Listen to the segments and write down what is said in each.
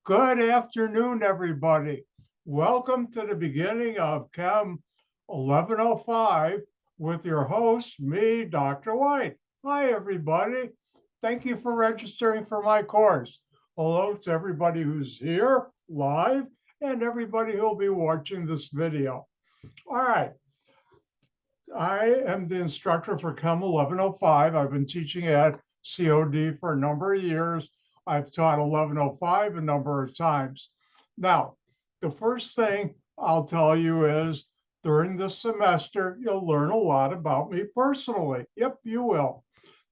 Good afternoon, everybody. Welcome to the beginning of Chem 1105 with your host, me, Dr. White. Hi, everybody. Thank you for registering for my course. Hello to everybody who's here live and everybody who'll be watching this video. All right. I am the instructor for Chem 1105. I've been teaching at COD for a number of years. I've taught 1105 a number of times. Now, the first thing I'll tell you is during this semester, you'll learn a lot about me personally. Yep, you will.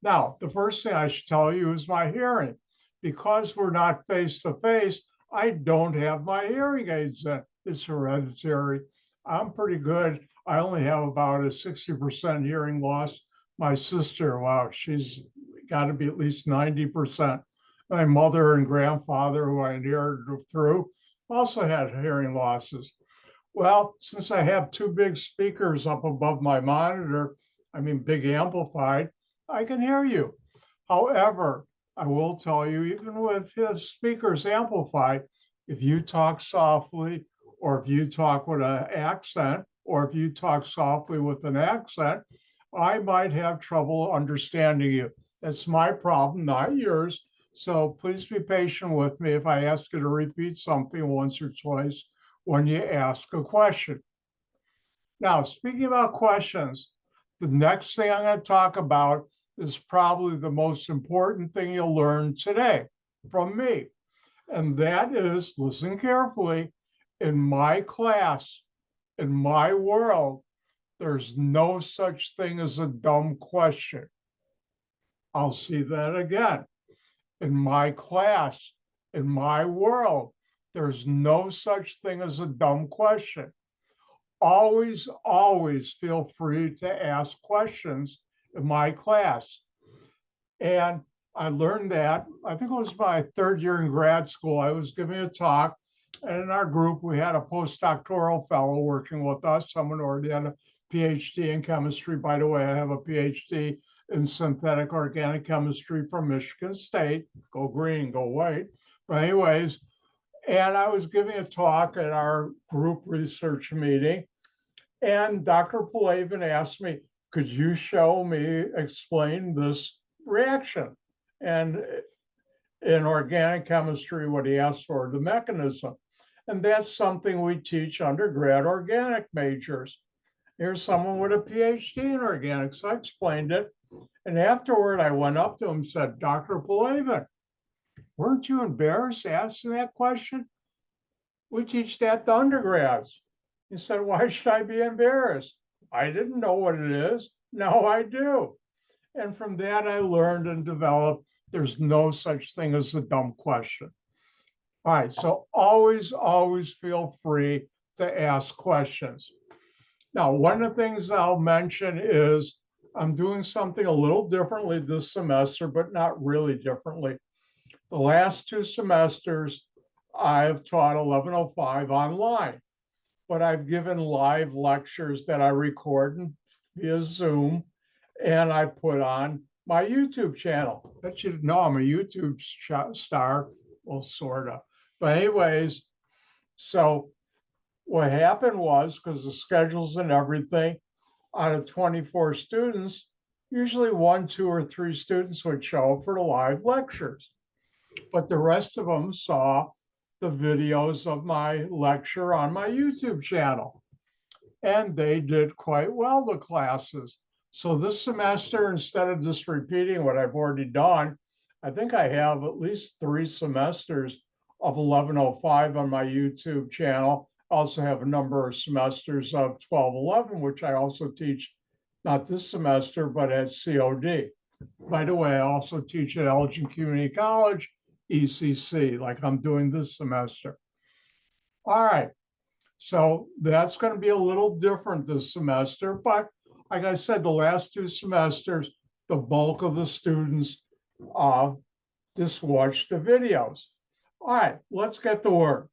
Now, the first thing I should tell you is my hearing. Because we're not face to face, I don't have my hearing aids in. It's hereditary. I'm pretty good. I only have about a 60% hearing loss. My sister, wow, she's got to be at least 90%. My mother and grandfather, who I inherited through, also had hearing losses. Well, since I have two big speakers up above my monitor, I mean, big amplified, I can hear you. However, I will tell you, even with his speakers amplified, if you talk softly, or if you talk with an accent, or if you talk softly with an accent, I might have trouble understanding you. That's my problem, not yours. So please be patient with me if I ask you to repeat something once or twice when you ask a question. Now, speaking about questions, the next thing I'm going to talk about is probably the most important thing you'll learn today from me. And that is, listen carefully, in my class, in my world, there's no such thing as a dumb question. I'll see that again. In my class, in my world, there's no such thing as a dumb question. Always, always feel free to ask questions in my class. And I learned that, I think it was my third year in grad school, I was giving a talk. And in our group, we had a postdoctoral fellow working with us, someone who already had a PhD in chemistry. By the way, I have a PhD in synthetic organic chemistry from Michigan State. Go green, go white. But anyways, and I was giving a talk at our group research meeting. And Dr. Palavin asked me, could you explain this reaction? And in organic chemistry, what he asked for, the mechanism. And that's something we teach undergrad organic majors. Here's someone with a PhD in organics. I explained it. And afterward, I went up to him and said, Dr. Palavin, weren't you embarrassed asking that question? We teach that to undergrads. He said, why should I be embarrassed? I didn't know what it is. Now I do. And from that, I learned and developed there's no such thing as a dumb question. All right, so always, always feel free to ask questions. Now, one of the things I'll mention is I'm doing something a little differently this semester, but not really differently. The last two semesters, I've taught 1105 online, but I've given live lectures that I record via Zoom and I put on my YouTube channel. Bet you know I'm a YouTube star, well, sort of. But anyways, so what happened was, because the schedules and everything, out of 24 students, usually 1, 2, or 3 students would show up for the live lectures. But the rest of them saw the videos of my lecture on my YouTube channel. And they did quite well, the classes. So this semester, instead of just repeating what I've already done, I think I have at least 3 semesters of 1105 on my YouTube channel. I also have a number of semesters of 1211, which I also teach, not this semester, but at COD. By the way, I also teach at Elgin Community College, ECC, like I'm doing this semester. All right. So that's going to be a little different this semester, but like I said, the last 2 semesters, the bulk of the students just watch the videos. All right, let's get to work.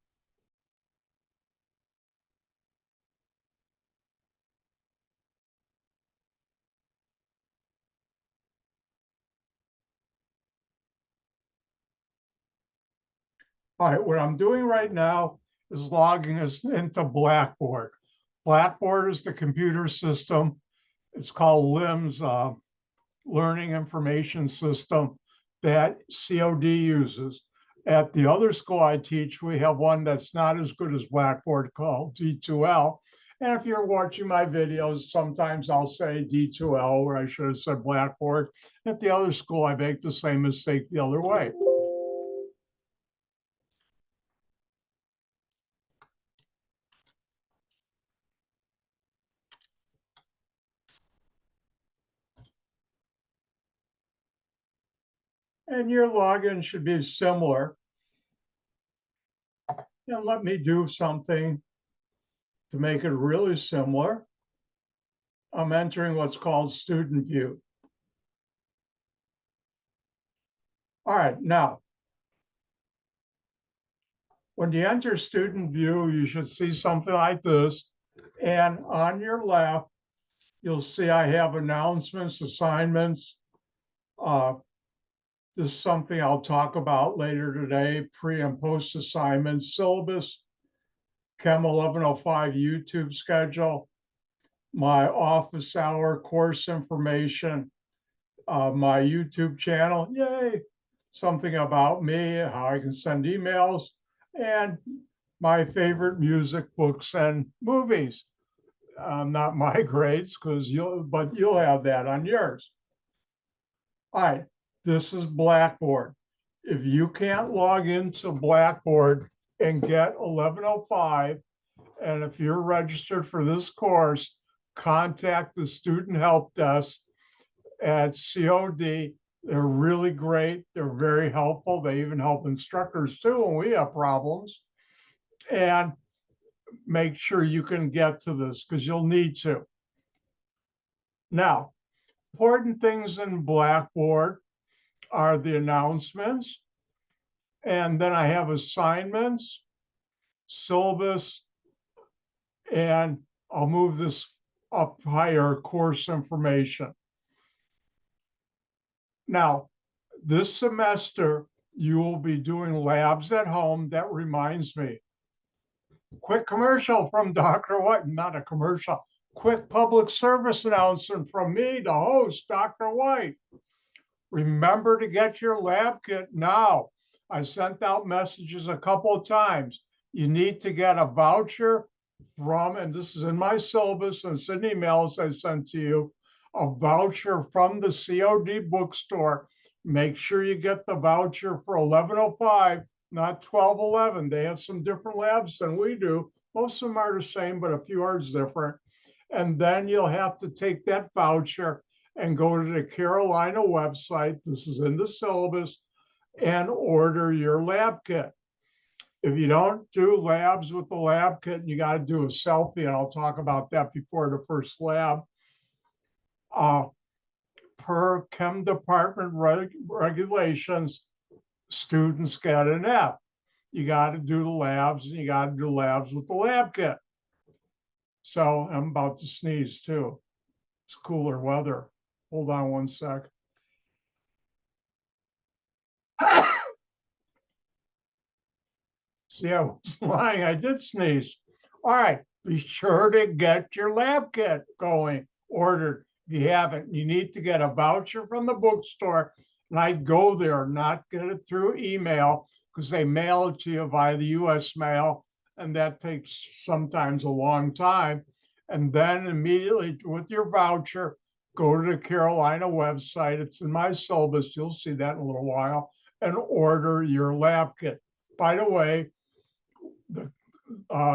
All right, what I'm doing right now is logging us into Blackboard. Blackboard is the computer system. It's called LIMS, Learning Information System, that COD uses. At the other school I teach, we have one that's not as good as Blackboard called D2L. And if you're watching my videos, sometimes I'll say D2L, where I should have said Blackboard. At the other school, I make the same mistake the other way. And your login should be similar. And let me do something to make it really similar. I'm entering what's called student view. All right, now, when you enter student view, you should see something like this. And on your left, you'll see I have announcements, assignments. This is something I'll talk about later today, pre and post assignments, syllabus, Chem 1105 YouTube schedule, my office hour course information, my YouTube channel, yay, something about me, how I can send emails, and my favorite music, books, and movies. Not my grades, but you'll have that on yours. All right, this is Blackboard. If you can't log into Blackboard and get 1105, and if you're registered for this course, contact the student help desk at COD. They're really great. They're very helpful. They even help instructors too when we have problems. And make sure you can get to this because you'll need to. Now, important things in Blackboard are the announcements. And then I have assignments, syllabus, and I'll move this up higher, course information. Now, this semester, you will be doing labs at home. That reminds me. Quick commercial from Dr. White, not a commercial, quick public service announcement from me, the host, Dr. White. Remember to get your lab kit now. I sent out messages a couple of times. You need to get a voucher from, and this is in my syllabus and it's in emails I sent to you, a voucher from the COD bookstore. Make sure you get the voucher for 1105, not 1211. They have some different labs than we do. Most of them are the same, but a few are different. And then you'll have to take that voucher and go to the Carolina website. This is in the syllabus, and order your lab kit. If you don't do labs with the lab kit, you got to do a selfie, and I'll talk about that before the first lab. Per Chem department regulations, students get an F. You got to do the labs, and you got to do labs with the lab kit. So I'm about to sneeze too. It's cooler weather. Hold on one sec. See, I was lying. I did sneeze. All right. Be sure to get your lab kit going, ordered. If you haven't, you need to get a voucher from the bookstore. And I'd go there, not get it through email, because they mail it to you via the US mail. And that takes sometimes a long time. And then immediately with your voucher, go to the Carolina website. It's in my syllabus. You'll see that in a little while, and order your lab kit. By the way,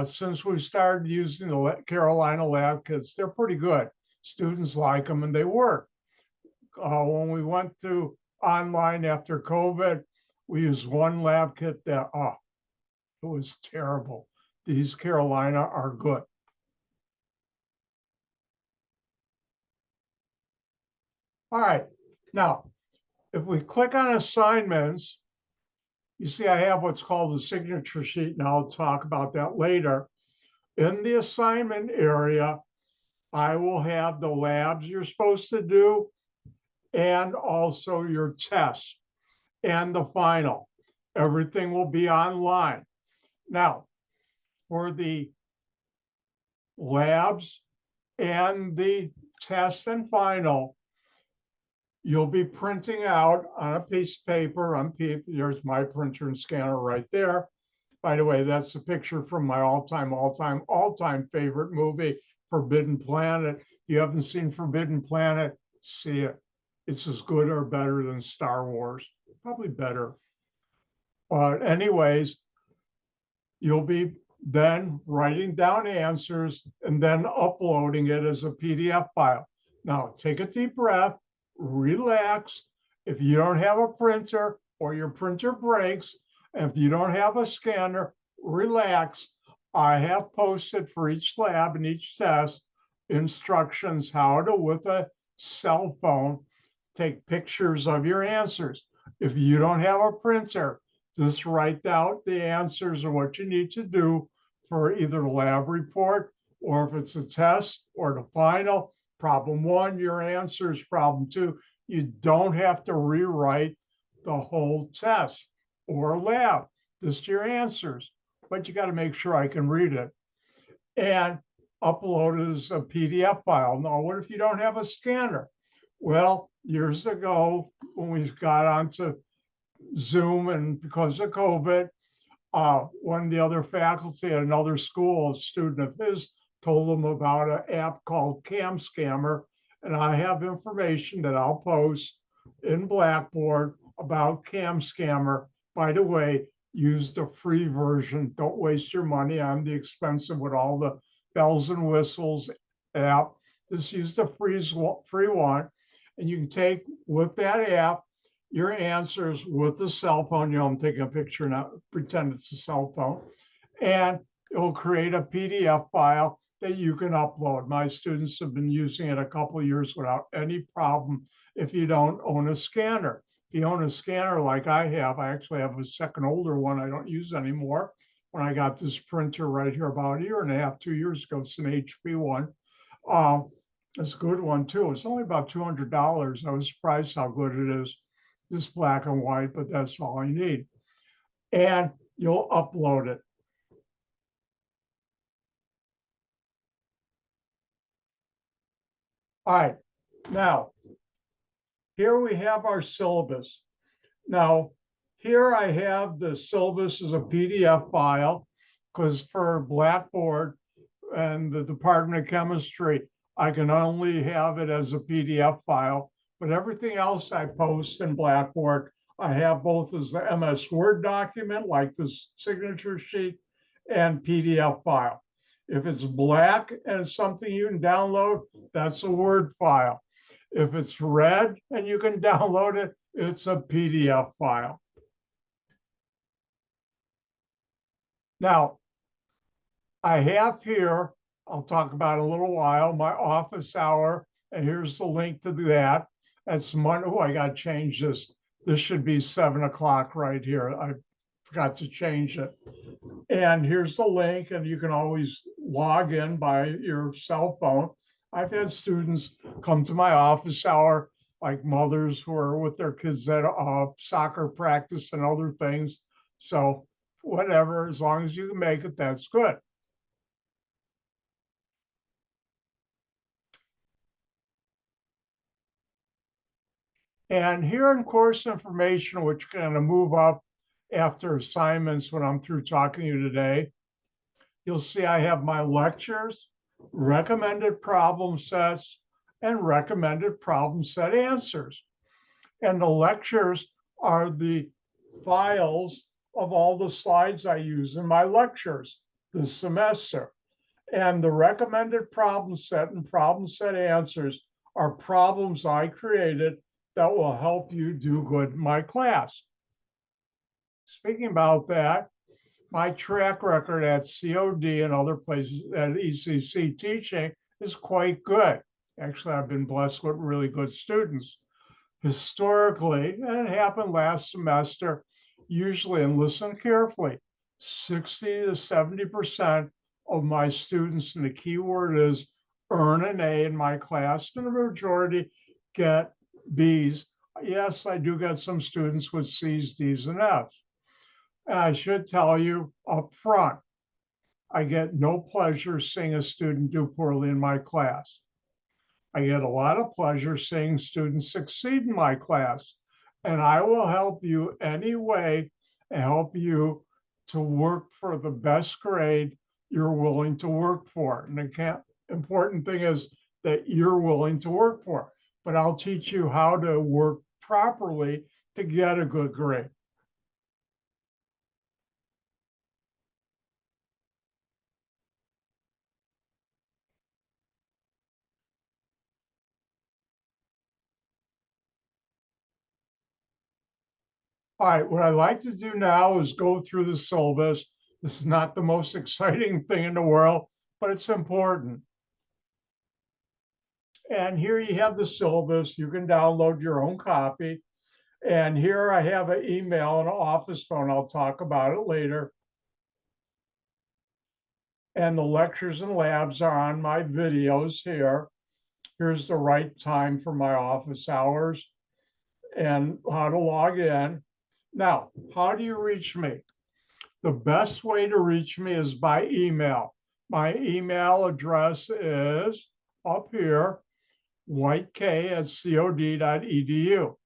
since we started using the Carolina lab kits, they're pretty good. Students like them and they work. When we went to online after COVID, we used one lab kit that, it was terrible. These Carolina are good. All right, now, if we click on assignments, you see I have what's called the signature sheet, and I'll talk about that later. In the assignment area, I will have the labs you're supposed to do and also your test and the final. Everything will be online. Now, for the labs and the test and final, you'll be printing out on a piece of paper. There's my printer and scanner right there. By the way, that's a picture from my all-time favorite movie, Forbidden Planet. If you haven't seen Forbidden Planet, see it. It's as good or better than Star Wars, probably better. But anyways, you'll be then writing down answers and then uploading it as a PDF file. Now, take a deep breath, relax. If you don't have a printer or your printer breaks, and if you don't have a scanner, relax. I have posted for each lab and each test instructions how to, with a cell phone, take pictures of your answers. If you don't have a printer, just write out the answers of what you need to do for either the lab report, or if it's a test or the final. Problem one, your answers. Problem two, you don't have to rewrite the whole test or lab, just your answers. But you got to make sure I can read it. And upload it as a PDF file. Now, what if you don't have a scanner? Well, years ago, when we got onto Zoom, and because of COVID, one of the other faculty at another school, a student of his, told them about an app called Cam Scammer. And I have information that I'll post in Blackboard about Cam Scammer. By the way, use the free version. Don't waste your money on the expensive with all the bells and whistles app. Just use the free one. And you can take with that app your answers with the cell phone. You know, I'm taking a picture now, pretend it's a cell phone, and it will create a PDF file that you can upload. My students have been using it a couple of years without any problem if you don't own a scanner. If you own a scanner like I actually have a second older one I don't use anymore. When I got this printer right here about a year and a half, 2 years ago, it's an HP one. It's a good one too. It's only about $200. I was surprised how good it is. Just black and white, but that's all I need. And you'll upload it. All right, now, here we have our syllabus. Now, here I have the syllabus as a PDF file, because for Blackboard and the Department of Chemistry, I can only have it as a PDF file. But everything else I post in Blackboard, I have both as the MS Word document, like this signature sheet, and PDF file. If it's black and it's something you can download, that's a Word file. If it's red and you can download it, it's a PDF file. Now, I have here, I'll talk about in a little while, my office hour, and here's the link to that. That's Monday. Oh, I got to change this. This should be 7 o'clock right here. I forgot to change it. And here's the link, and you can always log in by your cell phone. I've had students come to my office hour, like mothers who are with their kids at soccer practice and other things. So whatever, as long as you can make it, that's good. And here in course information, which kind of move up after assignments when I'm through talking to you today, you'll see I have my lectures, recommended problem sets, and recommended problem set answers. And the lectures are the files of all the slides I use in my lectures this semester. And the recommended problem set and problem set answers are problems I created that will help you do good in my class. Speaking about that, my track record at COD and other places at ECC teaching is quite good. Actually, I've been blessed with really good students. Historically, and it happened last semester, usually, and listen carefully, 60 to 70% of my students, and the key word is earn an A in my class, and the majority get Bs. Yes, I do get some students with Cs, Ds, and Fs. And I should tell you up front, I get no pleasure seeing a student do poorly in my class. I get a lot of pleasure seeing students succeed in my class. And I will help you any way and help you to work for the best grade you're willing to work for. And the important thing is that you're willing to work for. But I'll teach you how to work properly to get a good grade. All right, what I like to do now is go through the syllabus. This is not the most exciting thing in the world, but it's important. And here you have the syllabus. You can download your own copy. And here I have an email and an office phone. I'll talk about it later. And the lectures and labs are on my videos here. Here's the right time for my office hours and how to log in. Now, how do you reach me? The best way to reach me is by email. My email address is up here, whitek@cod.edu.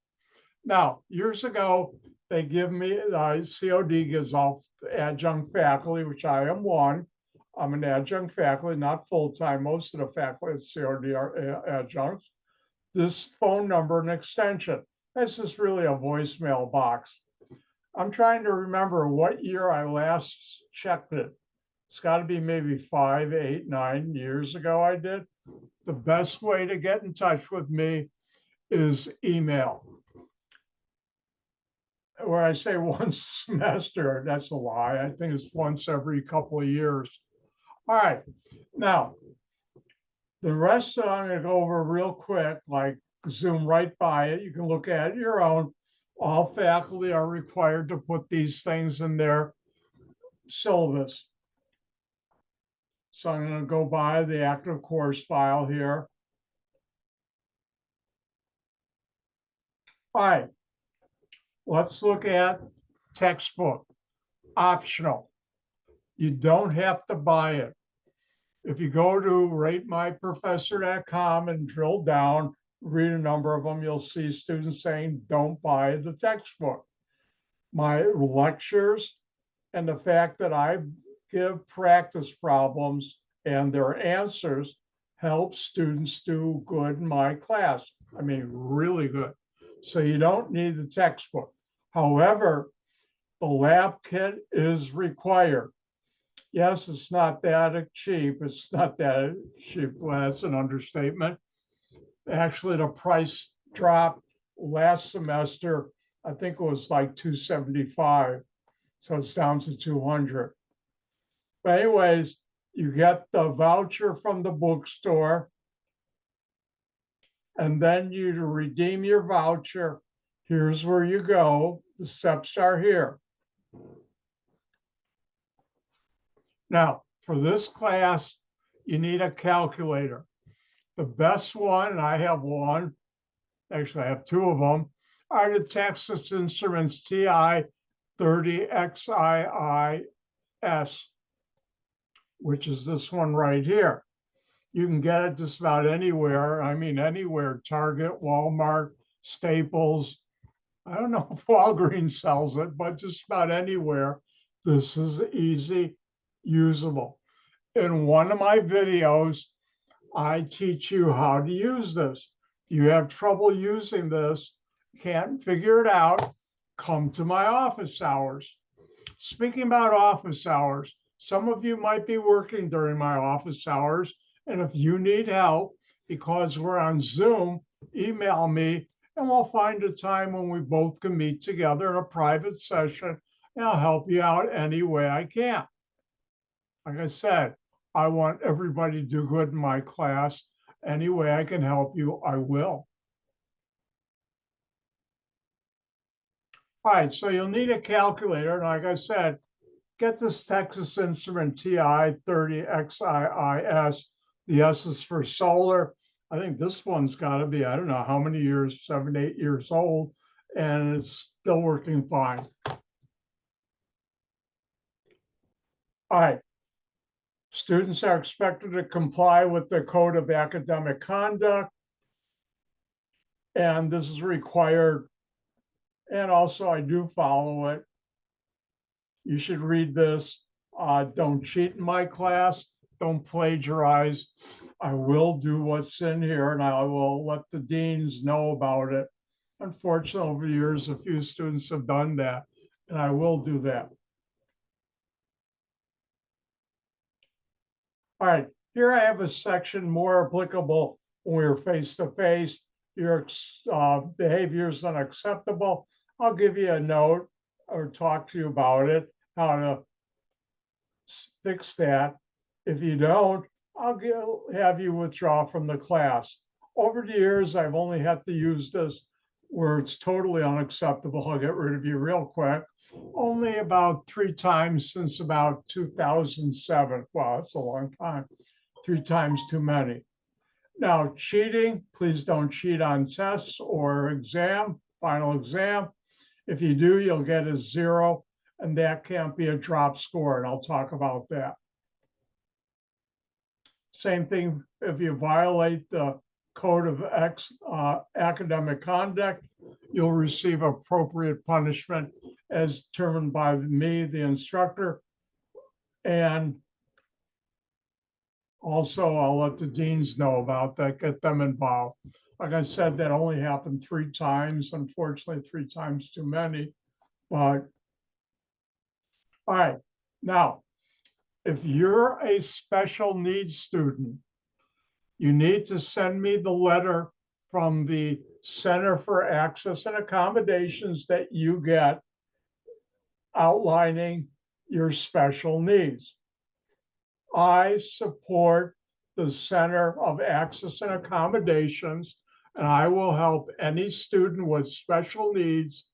Now, years ago, they give me, COD gives off adjunct faculty, which I am one. I'm an adjunct faculty, not full-time. Most of the faculty at COD are adjuncts. This phone number and extension. This is really a voicemail box. I'm trying to remember what year I last checked it. It's got to be maybe 5, 8, 9 years ago I did. The best way to get in touch with me is email. Where I say once a semester, that's a lie. I think it's once every couple of years. All right, now, the rest I'm going to go over real quick, like zoom right by it. You can look at your own. All faculty are required to put these things in their syllabus. So I'm going to go by the active course file here. All right, let's look at textbook, optional. You don't have to buy it. If you go to ratemyprofessor.com and drill down, read a number of them, you'll see students saying, don't buy the textbook. My lectures and the fact that I give practice problems and their answers help students do good in my class. I mean, really good. So you don't need the textbook. However, the lab kit is required. Yes, it's not that cheap. It's not that cheap. Well, that's an understatement. Actually, the price dropped last semester. I think it was like $275. So it's down to 200. But anyways, you get the voucher from the bookstore. And then you to redeem your voucher, here's where you go. The steps are here. Now, for this class, you need a calculator. The best one, and I have one, actually I have two of them, are the Texas Instruments TI 30XIIS, which is this one right here. You can get it just about anywhere. I mean, anywhere, Target, Walmart, Staples. I don't know if Walgreens sells it, but just about anywhere. This is easy, usable. In one of my videos, I teach you how to use this. If you have trouble using this, can't figure it out, come to my office hours. Speaking about office hours, some of you might be working during my office hours. And if you need help, because we're on Zoom, email me and we'll find a time when we both can meet together in a private session and I'll help you out any way I can. Like I said, I want everybody to do good in my class. Any way I can help you, I will. All right, so you'll need a calculator. And like I said, get this Texas Instrument TI 30XIIS. The S is for solar. I think this one's got to be, I don't know how many years, 7, 8 years old, and it's still working fine. All right. Students are expected to comply with the Code of Academic Conduct. And this is required. And also I do follow it. You should read this. Don't cheat in my class. Don't plagiarize. I will do what's in here and I will let the deans know about it. Unfortunately, over the years, a few students have done that, and I will do that. All right, here I have a section more applicable when we're face-to-face. Your behavior is unacceptable. I'll give you a note or talk to you about it, how to fix that. If you don't, I'll have you withdraw from the class. Over the years, I've only had to use this where it's totally unacceptable. I'll get rid of you real quick. Only about 3 times since about 2007. Wow, that's a long time. 3 times too many. Now, cheating, please don't cheat on tests or final exam. If you do, you'll get a 0, and that can't be a drop score, and I'll talk about that. Same thing if you violate the Code of Academic Conduct, you'll receive appropriate punishment as determined by me, the instructor. And also, I'll let the deans know about that, get them involved. Like I said, that only happened 3 times. Unfortunately, 3 times too many. But all right, now, if you're a special needs student, you need to send me the letter from the Center for Access and Accommodations that you get outlining your special needs. I support the Center of Access and Accommodations, and I will help any student with special needs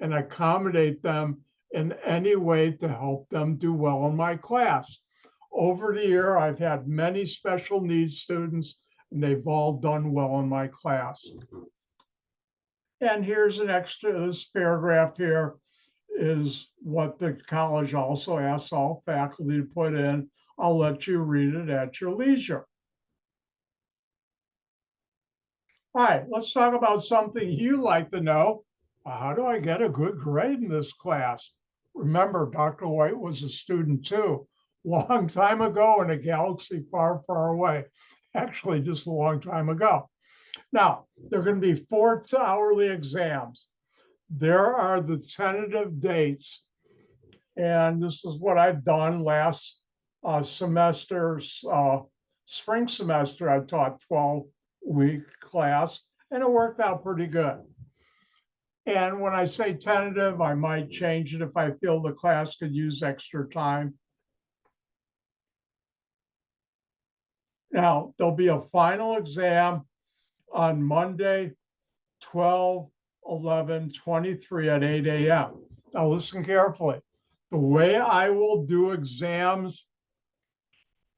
and accommodate them in any way to help them do well in my class. Over the year, I've had many special needs students, and they've all done well in my class. And here's an extra, this paragraph here is what the college also asks all faculty to put in. I'll let you read it at your leisure. All right, let's talk about something you like to know. How do I get a good grade in this class? Remember, Dr. White was a student too, long time ago in a galaxy far, far away. Actually, just a long time ago. Now, there are going to be 4 hourly exams. There are the tentative dates. And this is what I've done last semester's spring semester. I taught 12-week class, and it worked out pretty good. And when I say tentative, I might change it if I feel the class could use extra time. Now, there'll be a final exam on Monday, 12/11/23 at 8 a.m. Now, listen carefully. The way I will do exams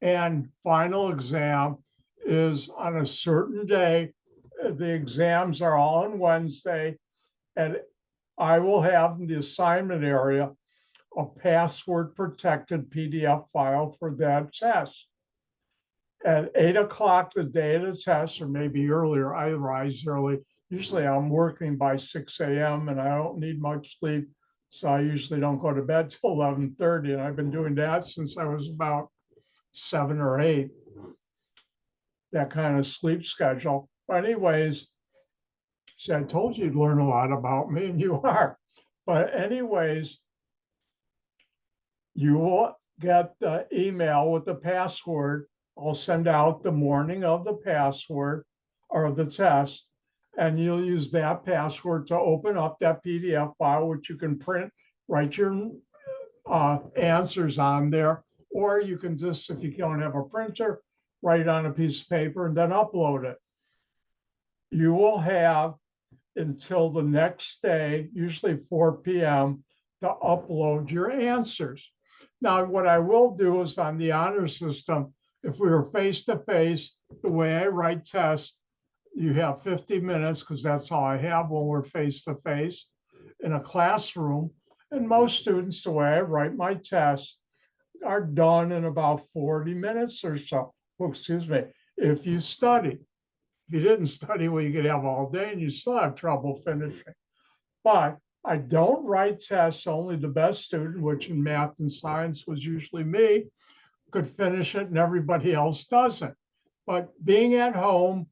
and final exam is on a certain day. The exams are all on Wednesday, and I will have in the assignment area a password protected PDF file for that test. At 8 o'clock the day of the test, or maybe earlier, I rise early. Usually I'm working by 6 a.m. and I don't need much sleep. So I usually don't go to bed till 11:30. And I've been doing that since I was about 7 or 8, that kind of sleep schedule. But anyways, see, I told you you'd learn a lot about me, and you are. But anyways, you will get the email with the password. I'll send out the morning of the password or the test, and you'll use that password to open up that PDF file, which you can print, write your answers on there, or you can just, if you don't have a printer, write it on a piece of paper and then upload it. You will have until the next day, usually 4 p.m., to upload your answers. Now, what I will do is on the honor system, if we were face-to-face, the way I write tests, you have 50 minutes, because that's all I have when we're face-to-face in a classroom. And most students, the way I write my tests, are done in about 40 minutes or so. Oh, excuse me, if you study. If you didn't study, well, you could have all day and you still have trouble finishing. But I don't write tests. Only the best student, which in math and science was usually me, could finish it and everybody else doesn't. But being at home,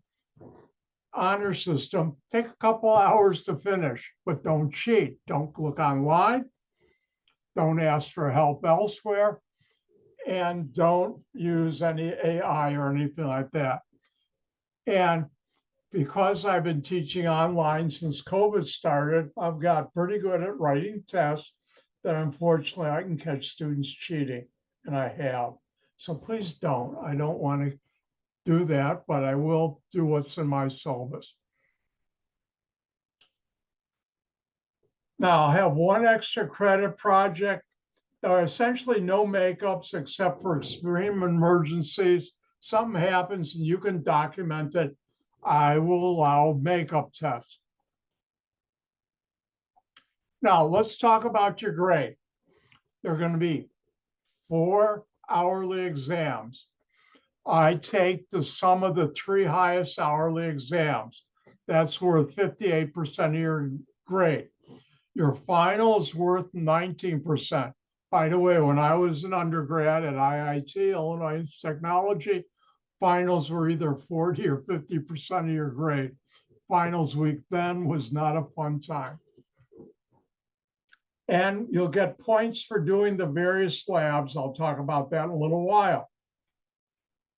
honor system, take a couple hours to finish, but don't cheat. Don't look online. Don't ask for help elsewhere. And don't use any AI or anything like that. And because I've been teaching online since COVID started, I've got pretty good at writing tests that unfortunately I can catch students cheating, and I have. So please don't. I don't want to do that, but I will do what's in my syllabus. Now, I have one extra credit project. There are essentially no makeups except for extreme emergencies. Something happens and you can document it. I will allow makeup tests. Now, let's talk about your grade. There are going to be 4 hourly exams. I take the sum of the 3 highest hourly exams. That's worth 58% of your grade. Your final is worth 19%. By the way, when I was an undergrad at IIT, Illinois Institute of Technology, finals were either 40 or 50% of your grade. Finals week then was not a fun time. And you'll get points for doing the various labs. I'll talk about that in a little while.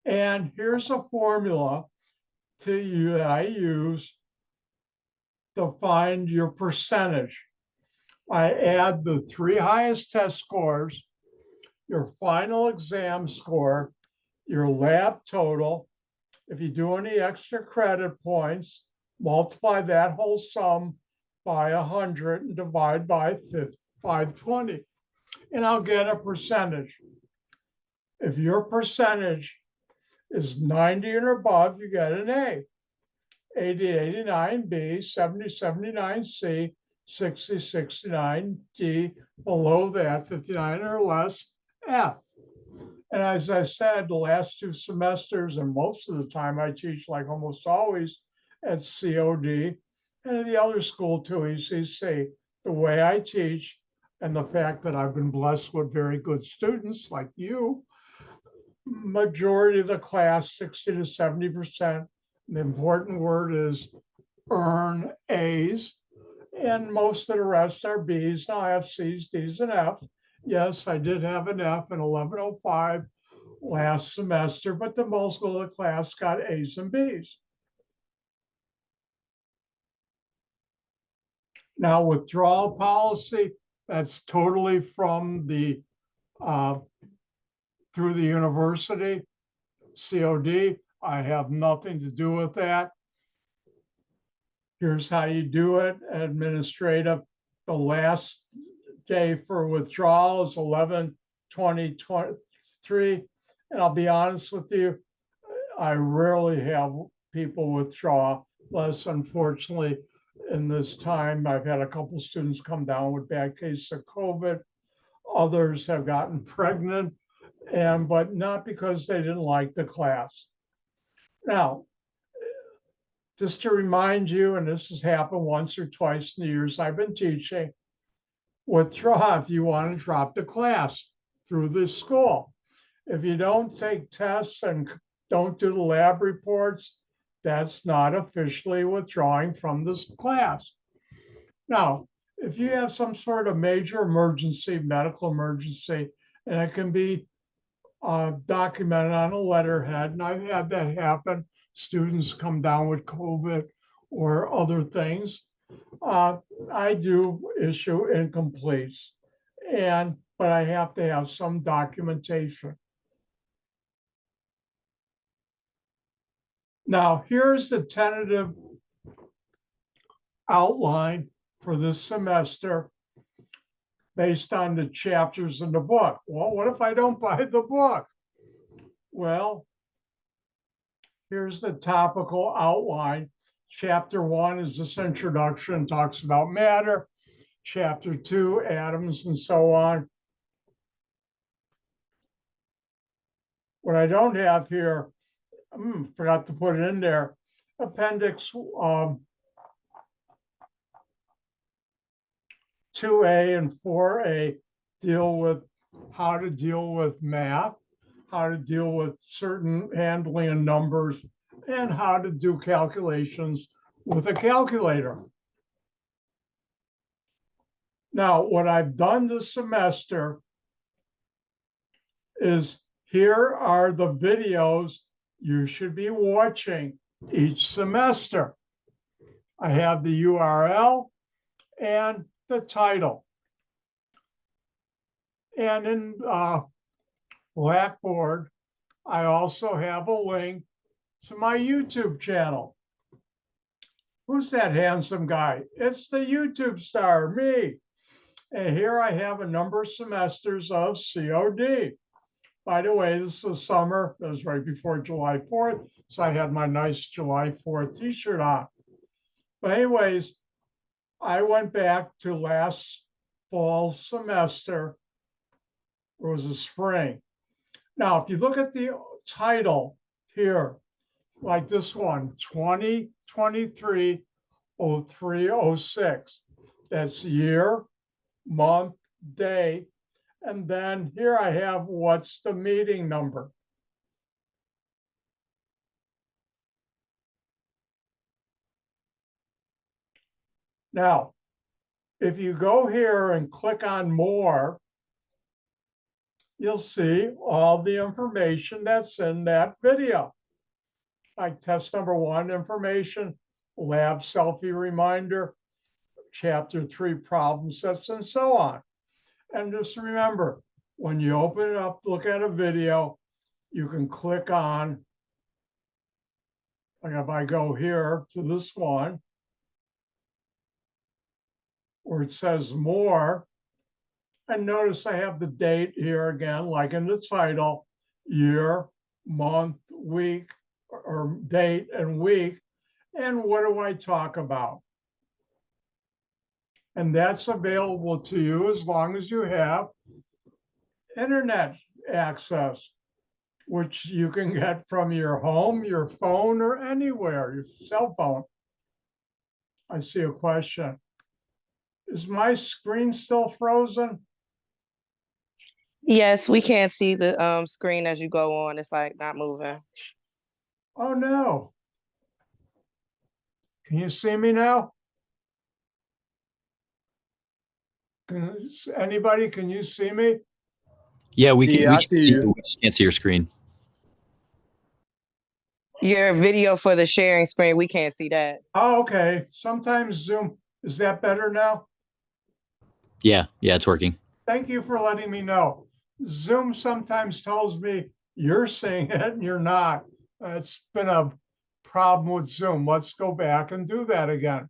And here's a formula that I use to find your percentage. I add the 3 highest test scores, your final exam score, your lab total. If you do any extra credit points, multiply that whole sum by 100 and divide by 520, and I'll get a percentage. If your percentage is 90 and above, you get an A. 80, 89, B, 70, 79, C, 60, 69, D, below that, 59 or less, F. And as I said, the last 2 semesters, and most of the time I teach, like almost always, at COD, and at the other school too, ECC. The way I teach and the fact that I've been blessed with very good students like you, majority of the class, 60 to 70%, the important word is earn A's, and most of the rest are B's. Now I have C's, D's, and F. Yes, I did have an F in 1105 last semester, but the most of the class got A's and B's. Now, withdrawal policy, that's totally from the through the university, COD. I have nothing to do with that. Here's how you do it. Administrative, the last day for withdrawal is 11/20/23. And I'll be honest with you, I rarely have people withdraw, less unfortunately in this time. I've had a couple students come down with bad cases of COVID. Others have gotten pregnant, but not because they didn't like the class. Now, just to remind you, and this has happened once or twice in the years I've been teaching, withdraw if you want to drop the class through this school. If you don't take tests and don't do the lab reports, that's not officially withdrawing from this class. Now, if you have some sort of major emergency, medical emergency, and it can be documented on a letterhead, and I've had that happen, students come down with COVID or other things, I do issue incompletes, but I have to have some documentation. Now, here's the tentative outline for this semester based on the chapters in the book. Well, what if I don't buy the book? Well, here's the topical outline. Chapter 1 is this introduction, talks about matter. Chapter 2, atoms and so on. What I don't have here, forgot to put it in there, Appendix 2A and 4A deal with how to deal with math, how to deal with certain handling of numbers, and how to do calculations with a calculator. Now, what I've done this semester is here are the videos you should be watching each semester. I have the URL and the title. And in Blackboard, I also have a link to my YouTube channel. Who's that handsome guy? It's the YouTube star, me. And here I have a number of semesters of COD. By the way, this is summer. It was right before July 4th. So I had my nice July 4th t-shirt on. But anyways, I went back to last fall semester. It was a spring. Now, if you look at the title here, like this one, 2023-03-06, that's year, month, day, and then here I have what's the meeting number. Now, if you go here and click on more, you'll see all the information that's in that video. Like test number 1 information, lab selfie reminder, chapter 3 problem sets, and so on. And just remember, when you open it up, look at a video, you can click on, like if I go here to this one, where it says more, and notice I have the date here again, like in the title, year, month, week, or date and week, and what do I talk about? And that's available to you as long as you have internet access, which you can get from your home, your phone, or anywhere, your cell phone. I see a question. Is my screen still frozen? Yes, we can't see the screen as you go on. It's like not moving. Oh no. Can you see me now? Anybody, can you see me? Yeah, we can, Yeah, we I can see see you. you. We just can't see your screen. Your video for the sharing screen, we can't see that. Oh, okay. Sometimes Zoom, is that better now? Yeah, it's working. Thank you for letting me know. Zoom sometimes tells me you're seeing it and you're not. It's been a problem with Zoom. Let's go back and do that again.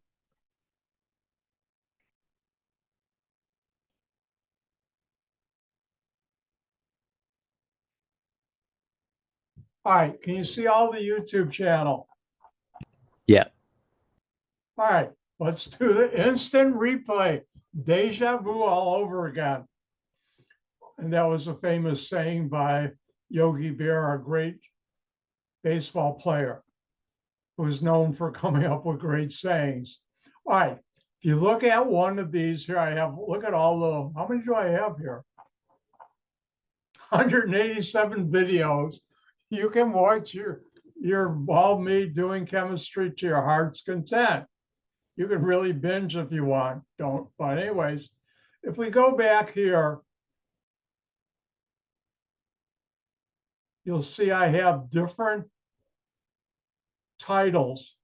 All right, can you see all the YouTube channel? Yeah. All right, let's do the instant replay. Deja vu all over again. And that was a famous saying by Yogi Berra, a great baseball player who's known for coming up with great sayings. All right, if you look at one of these here, I have, look at all the, how many do I have here? 187 videos. You can watch your all me doing chemistry to your heart's content. You can really binge if you want, don't, but anyways, if we go back here, you'll see I have different titles.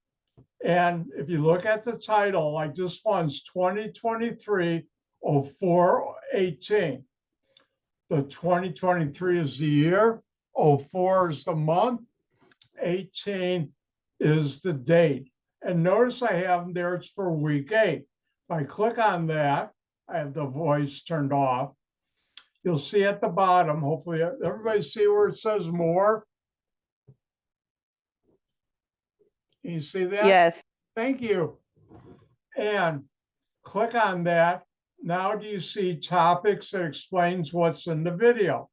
And if you look at the title, like this one's 2023-04-18. The 2023 is the year, 04 is the month, 18 is the date. And notice I have them there, it's for week 8. If I click on that, I have the voice turned off. You'll see at the bottom, hopefully everybody see where it says more. Can you see that? Yes. Thank you. And click on that. Now do you see topics that explains what's in the video?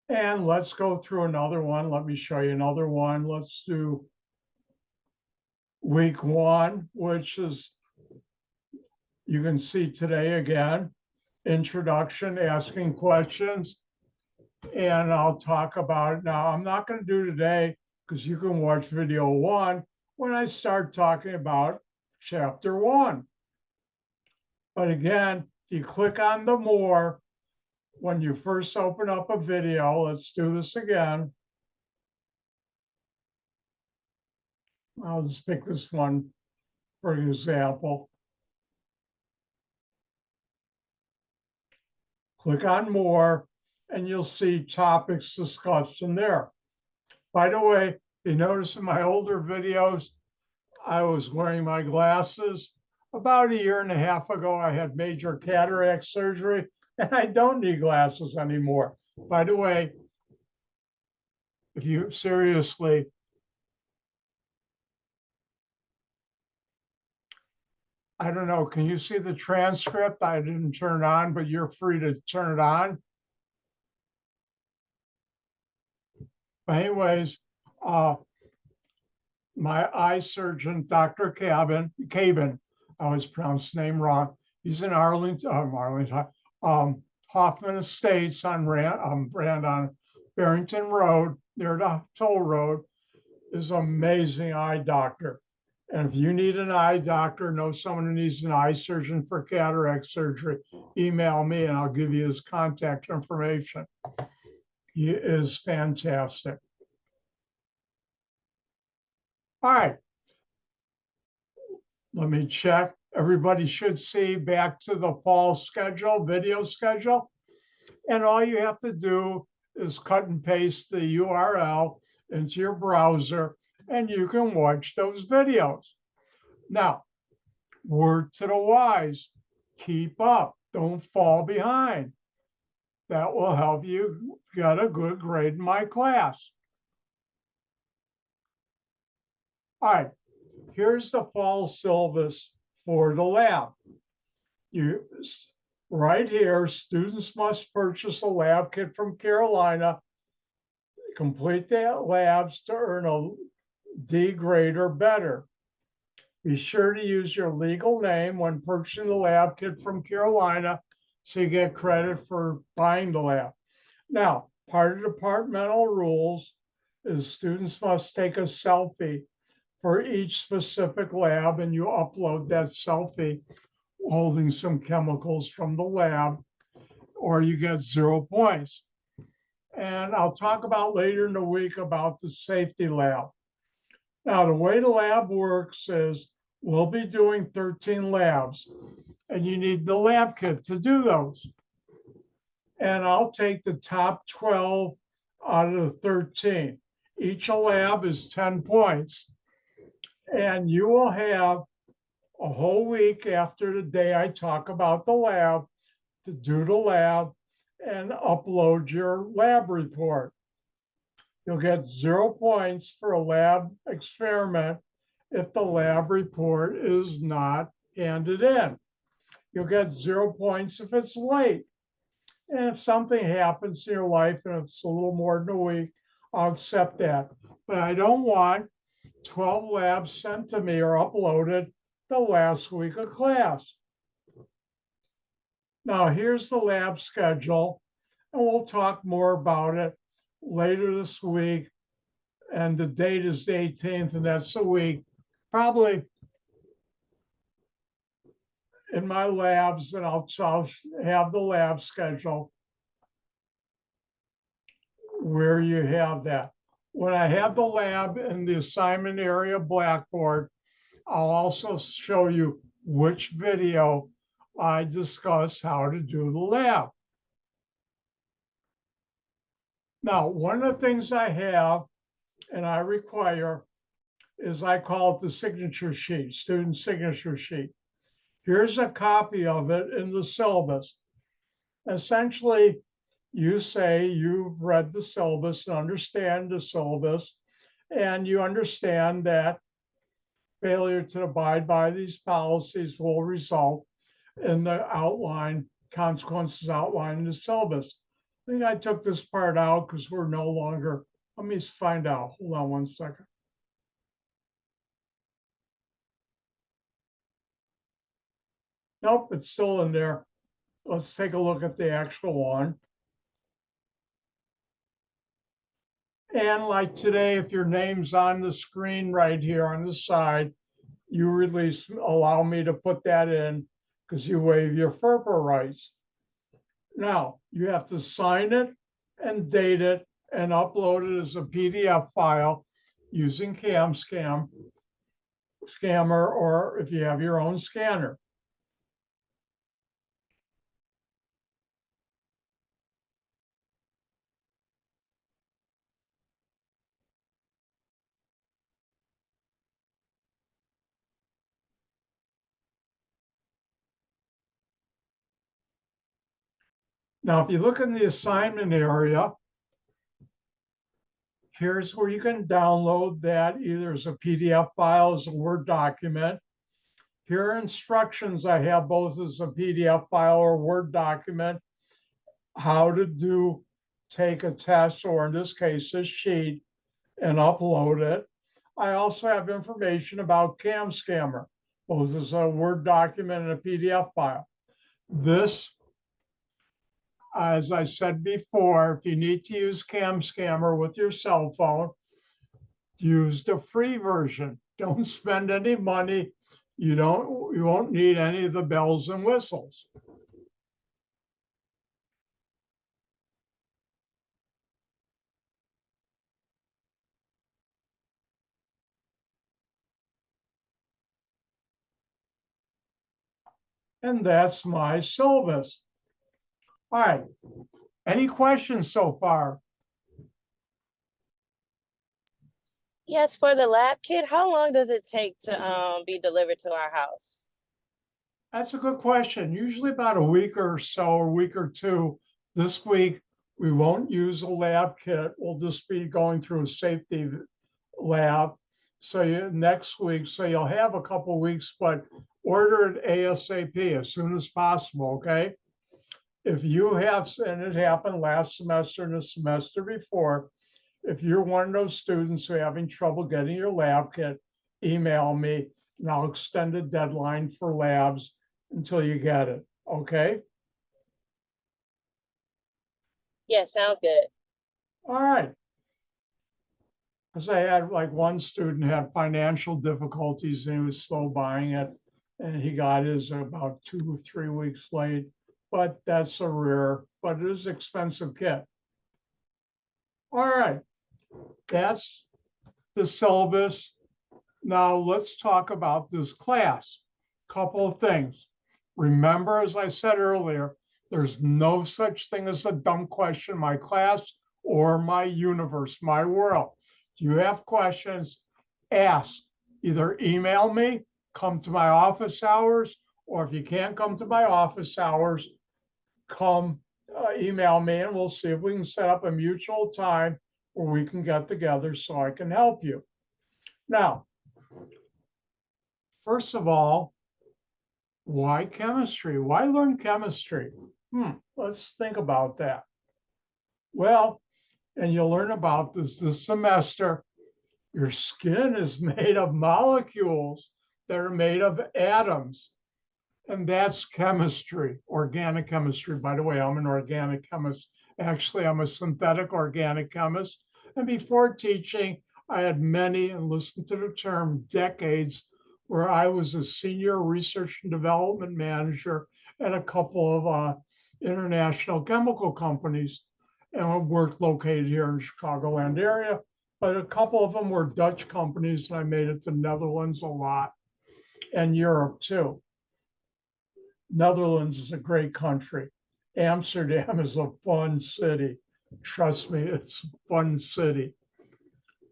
And let's go through another one. Let me show you another one. Let's do week 1, which is, you can see today again, introduction, asking questions. And I'll talk about it now. I'm not going to do today because you can watch video 1 when I start talking about chapter 1. But again, if you click on the more, when you first open up a video, let's do this again. I'll just pick this one for example. Click on more, and you'll see topics discussed in there. By the way, you notice in my older videos, I was wearing my glasses. About a year and a half ago, I had major cataract surgery, and I don't need glasses anymore. By the way, if you seriously, I don't know, can you see the transcript? I didn't turn it on, but you're free to turn it on. But anyways, my eye surgeon, Dr. Cabin, I always pronounce the name wrong. He's in Hoffman Estates on Barrington Road, near the toll road, is an amazing eye doctor. And if you need an eye doctor, know someone who needs an eye surgeon for cataract surgery, email me and I'll give you his contact information. He is fantastic. All right. Let me check. Everybody should see back to the fall schedule, video schedule. And all you have to do is cut and paste the URL into your browser and you can watch those videos. Now, word to the wise, keep up, don't fall behind. That will help you get a good grade in my class. All right, here's the fall syllabus for the lab. Right here, students must purchase a lab kit from Carolina, complete the labs to earn a D grade or better. Be sure to use your legal name when purchasing the lab kit from Carolina so you get credit for buying the lab. Now, part of departmental rules is students must take a selfie for each specific lab and you upload that selfie holding some chemicals from the lab or you get 0 points. And I'll talk about later in the week about the safety lab. Now, the way the lab works is we'll be doing 13 labs and you need the lab kit to do those. And I'll take the top 12 out of the 13. Each lab is 10 points. And you will have a whole week after the day I talk about the lab to do the lab and upload your lab report. You'll get 0 points for a lab experiment if the lab report is not handed in. You'll get 0 points if it's late. And if something happens in your life and it's a little more than a week, I'll accept that. But I don't want 12 labs sent to me or uploaded the last week of class. Now, here's the lab schedule, and we'll talk more about it later this week. And the date is the 18th, and that's the week. Probably in my labs, and I'll have the lab schedule where you have that. When I have the lab in the assignment area Blackboard, I'll also show you which video I discuss how to do the lab. Now, one of the things I have and I require is I call it the signature sheet, student signature sheet. Here's a copy of it in the syllabus. Essentially, you say you've read the syllabus and understand the syllabus, and you understand that failure to abide by these policies will result in the consequences outlined in the syllabus. I think I took this part out because we're no longer, let me find out. Hold on one second. Nope, it's still in there. Let's take a look at the actual one. And like today, if your name's on the screen right here on the side, you allow me to put that in because you waive your FERPA rights. Now, you have to sign it and date it and upload it as a PDF file using Scammer, or if you have your own scanner. Now, if you look in the assignment area, here's where you can download that either as a PDF file, as a Word document. Here are instructions. I have both as a PDF file or Word document, how to take a test, or in this case, this sheet, and upload it. I also have information about Scammer, both as a Word document and a PDF file. This, as I said before, if you need to use Scammer with your cell phone, use the free version. Don't spend any money. You won't need any of the bells and whistles. And that's my syllabus. All right. Any questions so far? Yes, for the lab kit, how long does it take to be delivered to our house? That's a good question. Usually about a week or so, or a week or two. This week, we won't use a lab kit. We'll just be going through a safety lab. So next week, so you'll have a couple weeks, but order it ASAP as soon as possible, okay? If you have, and it happened last semester and the semester before, if you're one of those students who are having trouble getting your lab kit, email me and I'll extend the deadline for labs until you get it, okay? Yes, sounds good. All right. Because I had like one student had financial difficulties and he was slow buying it, and he got his about 2 or 3 weeks late, but that's a rare, but it is an expensive kit. All right, that's the syllabus. Now let's talk about this class. Couple of things. Remember, as I said earlier, there's no such thing as a dumb question in my class or my universe, my world. If you have questions, ask. Either email me, come to my office hours, or if you can't come to my office hours, come email me and we'll see if we can set up a mutual time where we can get together so I can help you. Now, first of all, why chemistry? Why learn chemistry? Let's think about that. Well, and you'll learn about this semester. Your skin is made of molecules that are made of atoms. And that's chemistry, organic chemistry. By the way, I'm an organic chemist. Actually, I'm a synthetic organic chemist. And before teaching, I had many, and listen to the term, decades, where I was a senior research and development manager at a couple of international chemical companies, and worked located here in the Chicagoland area. But a couple of them were Dutch companies, and I made it to Netherlands a lot, and Europe too. Netherlands is a great country. Amsterdam is a fun city. Trust me, it's a fun city.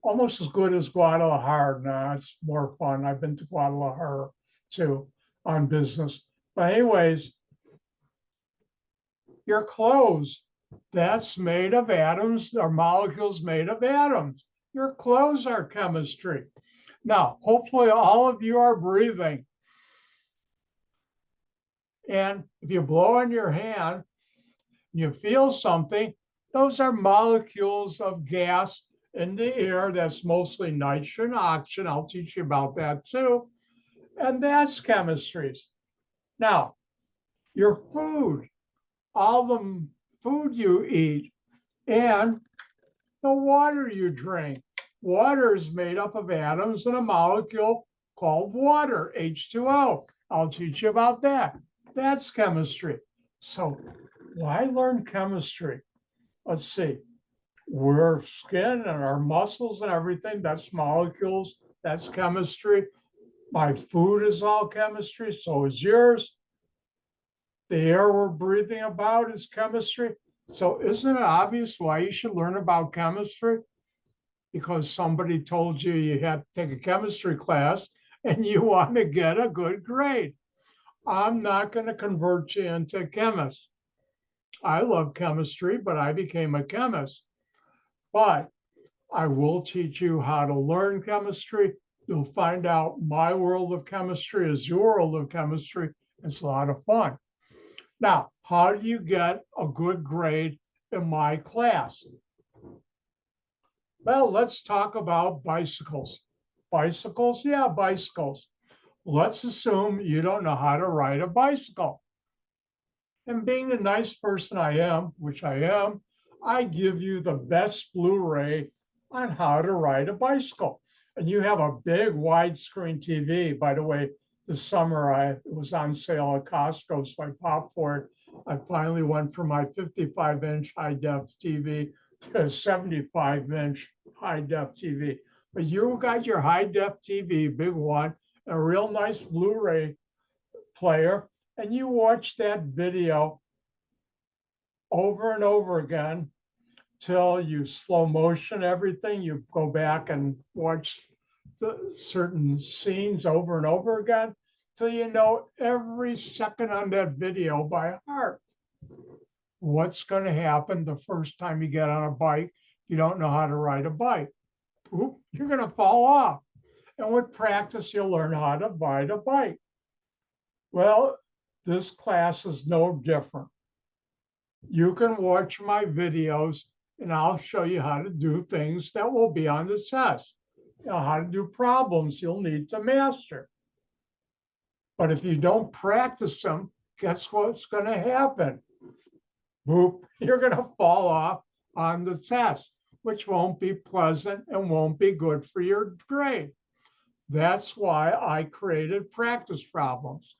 Almost as good as Guadalajara. Nah, it's more fun. I've been to Guadalajara too on business. But anyways, your clothes, that's made of atoms, or molecules made of atoms. Your clothes are chemistry. Now, hopefully all of you are breathing. And if you blow on your hand, you feel something, Those are molecules of gas in the air. That's mostly nitrogen, oxygen. I'll teach you about that too. And that's chemistry. Now, your food, all the food you eat, and the water you drink. Water is made up of atoms and a molecule called water, H2O. I'll teach you about that. That's chemistry. So why learn chemistry? Let's see. We're skin and our muscles and everything, that's molecules, that's chemistry. My food is all chemistry, so is yours. The air we're breathing about is chemistry. So isn't it obvious why you should learn about chemistry? Because somebody told you you had to take a chemistry class and you want to get a good grade. I'm not going to convert you into a chemist. I love chemistry, but I became a chemist. But I will teach you how to learn chemistry. You'll find out my world of chemistry is your world of chemistry. It's a lot of fun. Now, how do you get a good grade in my class? Well, let's talk about bicycles. Bicycles? Yeah, bicycles. Let's assume you don't know how to ride a bicycle. And being the nice person I am, which I am, I give you the best Blu-ray on how to ride a bicycle. And you have a big widescreen TV. By the way, this summer it was on sale at Costco, so I popped for it. I finally went from my 55-inch high-def TV to a 75-inch high-def TV. But you got your high-def TV, big one, a real nice Blu-ray player, and you watch that video over and over again till you slow motion everything. You go back and watch the certain scenes over and over again till you know every second on that video by heart. What's going to happen the first time you get on a bike if you don't know how to ride a bike? Oop, you're going to fall off. And with practice, you'll learn how to ride a bike. Well, this class is no different. You can watch my videos and I'll show you how to do things that will be on the test. You know, how to do problems you'll need to master. But if you don't practice them, guess what's going to happen? Boop, you're going to fall off on the test, which won't be pleasant and won't be good for your grade. That's why I created practice problems.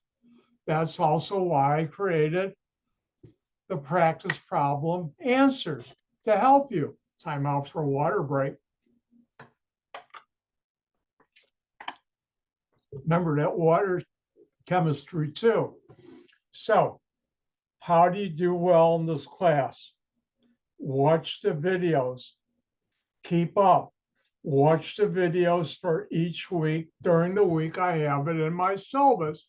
That's also why I created the practice problem answers to help you. Time out for a water break. Remember that water chemistry too. So how do you do well in this class? Watch the videos. Keep up. Watch the videos for each week. During the week, I have it in my syllabus.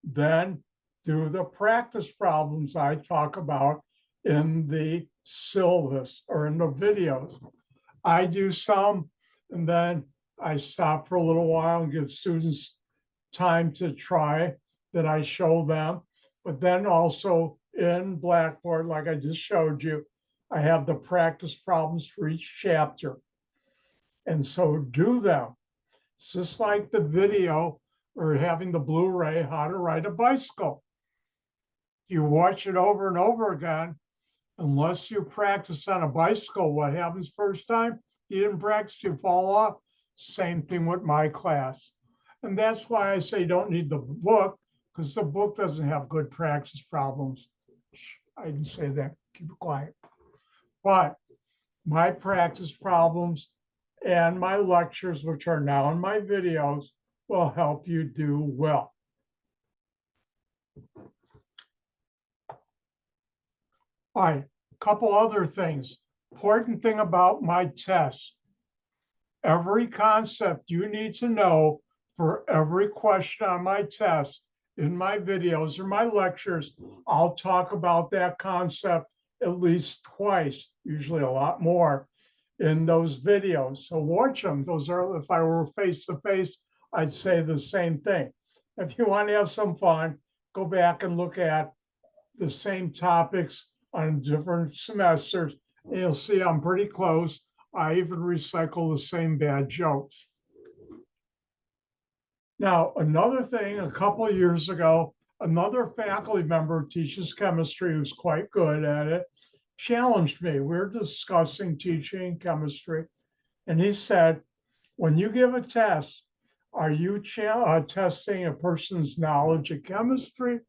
Then do the practice problems I talk about in the syllabus or in the videos. I do some, and then I stop for a little while and give students time to try that I show them. But then also in Blackboard, like I just showed you, I have the practice problems for each chapter. And so do them. It's just like the video or having the Blu-ray, how to ride a bicycle. You watch it over and over again, unless you practice on a bicycle, what happens first time? You didn't practice, you fall off. Same thing with my class. And that's why I say don't need the book, because the book doesn't have good practice problems. Shh, I didn't say that, keep it quiet. But my practice problems and my lectures, which are now in my videos, will help you do well. All right, a couple other things. Important thing about my tests. Every concept you need to know for every question on my test in my videos or my lectures, I'll talk about that concept at least twice, usually a lot more in those videos. So watch them. Those are, if I were face to face, I'd say the same thing. If you want to have some fun, go back and look at the same topics on different semesters. And you'll see I'm pretty close. I even recycle the same bad jokes. Now, another thing, a couple of years ago, another faculty member who teaches chemistry who's quite good at it challenged me. We're discussing teaching chemistry. And he said, when you give a test, are you testing a person's knowledge of chemistry,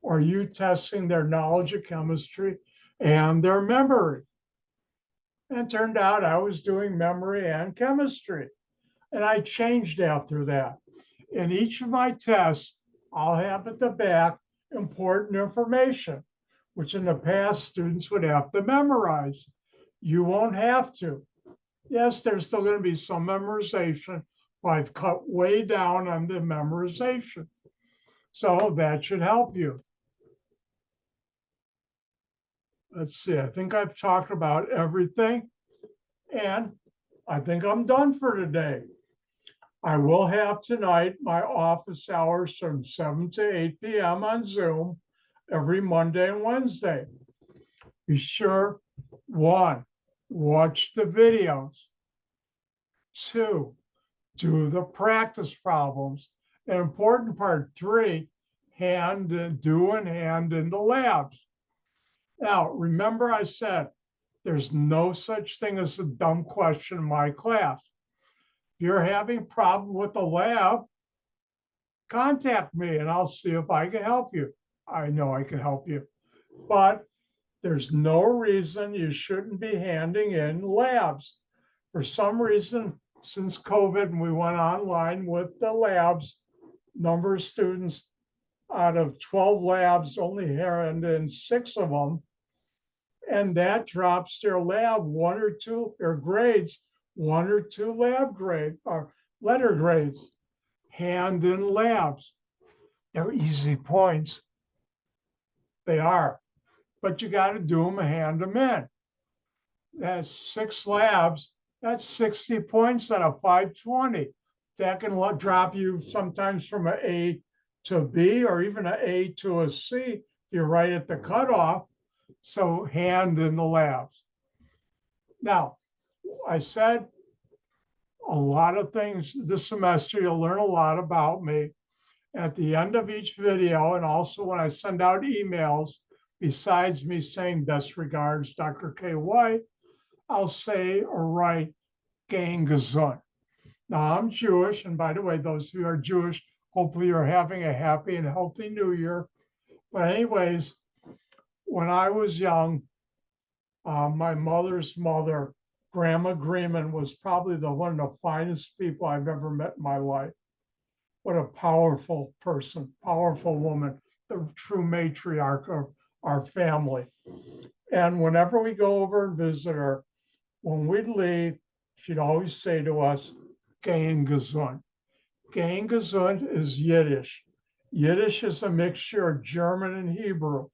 or are you testing their knowledge of chemistry and their memory? And it turned out I was doing memory and chemistry. And I changed after that. In each of my tests, I'll have at the back important information, which in the past students would have to memorize. You won't have to. Yes, there's still going to be some memorization, but I've cut way down on the memorization. So that should help you. Let's see, I think I've talked about everything, and I think I'm done for today. I will have tonight my office hours from 7 to 8 p.m. on Zoom every Monday and Wednesday. Be sure, 1, watch the videos. 2, do the practice problems. An important part, 3, do and hand in the labs. Now, remember I said, there's no such thing as a dumb question in my class. If you're having a problem with the lab, contact me and I'll see if I can help you. I know I can help you, but there's no reason you shouldn't be handing in labs. For some reason, since COVID and we went online with the labs, number of students out of 12 labs only hand in 6 of them. And that drops their lab 1 or 2, or grades, 1 or 2 lab grade or letter grades. Hand in labs. They're easy points. They are, but you got to do them and hand them in. That's 6 labs. That's 60 points out of 520. That can drop you sometimes from an A to a B or even an A to a C if you're right at the cutoff. So hand in the labs. Now, I said a lot of things this semester. You'll learn a lot about me. At the end of each video, and also when I send out emails, besides me saying best regards, Dr. K. White, I'll say or write Gang Gesund. Now, I'm Jewish, and by the way, those who are Jewish, hopefully you're having a happy and healthy new year. But anyways, when I was young, my mother's mother, Grandma Greenman, was probably one of the finest people I've ever met in my life. What a powerful person, powerful woman, the true matriarch of our family. And whenever we go over and visit her, when we'd leave, she'd always say to us, Gang Gesund. Gang Gesund is Yiddish. Yiddish is a mixture of German and Hebrew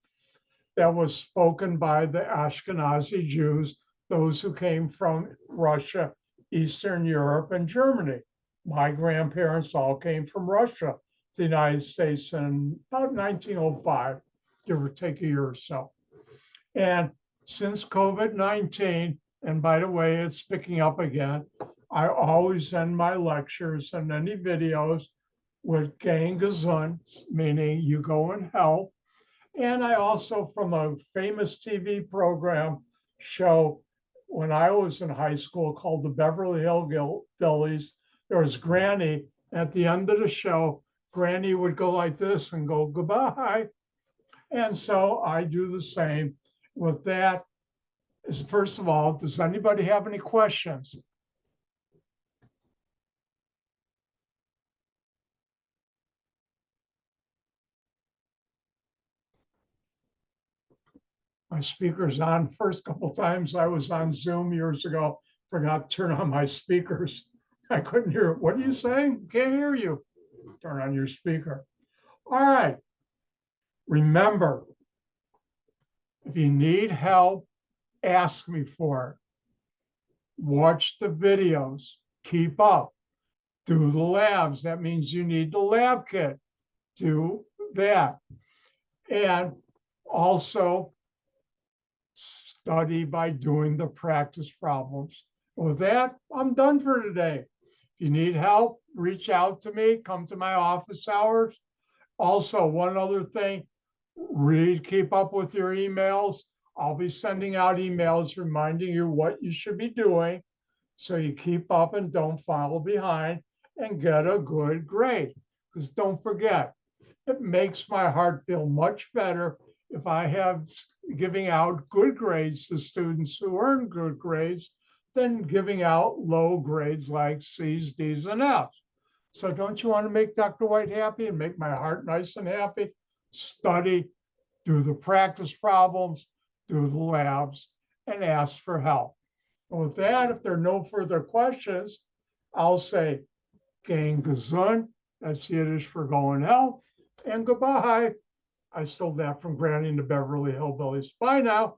that was spoken by the Ashkenazi Jews, those who came from Russia, Eastern Europe, and Germany. My grandparents all came from Russia to the United States in about 1905, give or take a year or so. And since COVID-19, and by the way, it's picking up again, I always end my lectures and any videos with Gang Gesund, meaning you go in health. And I also, from a famous TV program, show when I was in high school called the Beverly Hillbillies, there was Granny. At the end of the show, Granny would go like this and go goodbye. And so I do the same with that. Is first of all, does anybody have any questions? My speaker's on. First couple times I was on Zoom years ago, forgot to turn on my speakers. I couldn't hear. What are you saying? Can't hear you. Turn on your speaker. All right. Remember, if you need help, ask me for it. Watch the videos. Keep up. Do the labs. That means you need the lab kit. Do that. And also, study by doing the practice problems. With that, I'm done for today. If you need help, reach out to me, come to my office hours. Also, one other thing, keep up with your emails. I'll be sending out emails reminding you what you should be doing so you keep up and don't fall behind and get a good grade. Because don't forget, it makes my heart feel much better if I have giving out good grades to students who earn good grades than giving out low grades like C's, D's, and F's. So don't you want to make Dr. White happy and make my heart nice and happy? Study, do the practice problems, do the labs, and ask for help. And with that, if there are no further questions, I'll say, Gang gesund, that's Yiddish for going hell, and goodbye. I stole that from Granny and the Beverly Hillbillies. Bye now.